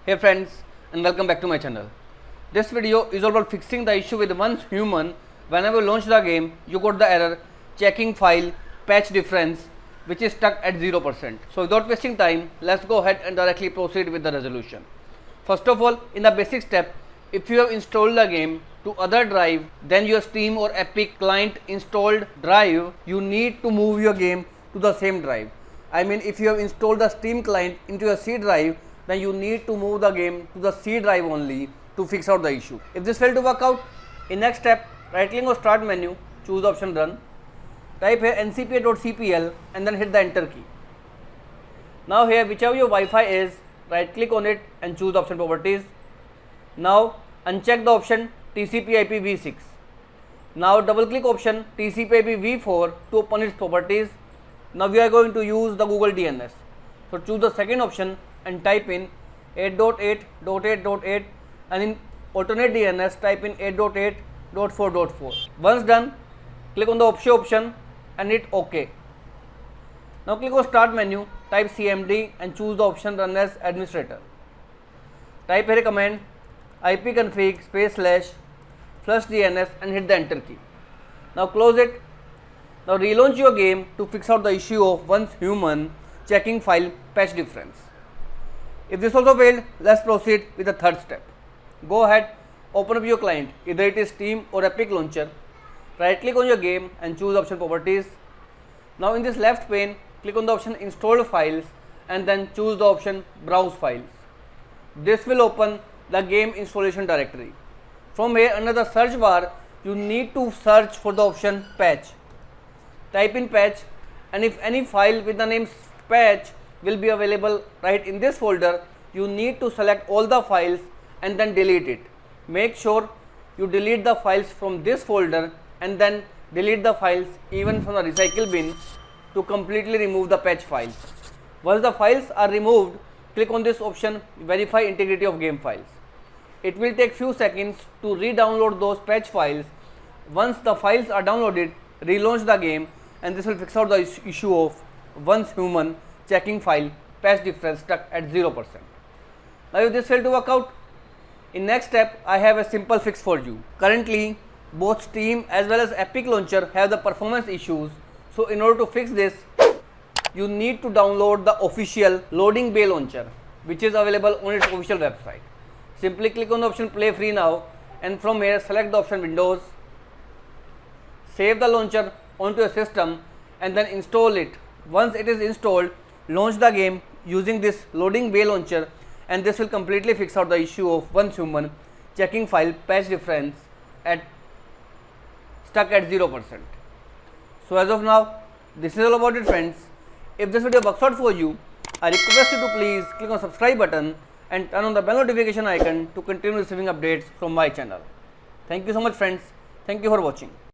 Hey friends, and welcome back to my channel. This video is all about fixing the issue with once human. Whenever you launch the game, you got the error checking file patch difference which is stuck at 0%. So without wasting time, let's go ahead and directly proceed with the resolution. First of all, in the basic step, if you have installed the game to other drive than your Steam or Epic client installed drive, you need to move your game to the same drive. I mean, if you have installed the Steam client into your C drive, then you need to move the game to the C drive only to fix out the issue. If this failed to work out, in next step, right click on start menu, choose the option run, type here ncpa.cpl and then hit the enter key. Now here whichever your Wi-Fi is, right click on it and choose the option properties. Now uncheck the option TCP/IP v6. Now double click option TCP/IP v4 to open its properties. Now we are going to use the Google DNS. So choose the second option and type in 8.8.8.8 and in alternate DNS type in 8.8.4.4. Once done, click on the option and hit OK. Now click on start menu, type cmd and choose the option run as administrator. Type here a command ipconfig //DNS and hit the enter key. Now close it. Now relaunch your game to fix out the issue of once human checking file patch difference. If this also failed, let's proceed with the third step. Go ahead, open up your client, either it is Steam or Epic launcher. Right click on your game and choose option properties. Now in this left pane, click on the option installed files and then choose the option browse files. This will open the game installation directory. From here under the search bar, you need to search for the option patch. Type in patch, and if any file with the name patch will be available right in this folder, you need to select all the files and then delete it. Make sure you delete the files from this folder and then delete the files even from the recycle bin to completely remove the patch files. Once the files are removed, click on this option verify integrity of game files. It will take few seconds to re-download those patch files. Once the files are downloaded, relaunch the game and this will fix out the issue of once human checking file patch difference stuck at 0%. Now if this failed to work out, in next step I have a simple fix for you. Currently both Steam as well as Epic launcher have the performance issues. So in order to fix this, you need to download the official Loading Bay launcher which is available on its official website. Simply click on the option play free now and from here select the option Windows. Save the launcher onto a system and then install it. Once it is installed, launch the game using this Loading Bay launcher and this will completely fix out the issue of once human checking file patch difference stuck at 0%. So as of now, this is all about it friends. If this video works out for you, I request you to please click on subscribe button and turn on the bell notification icon to continue receiving updates from my channel. Thank you so much friends. Thank you for watching.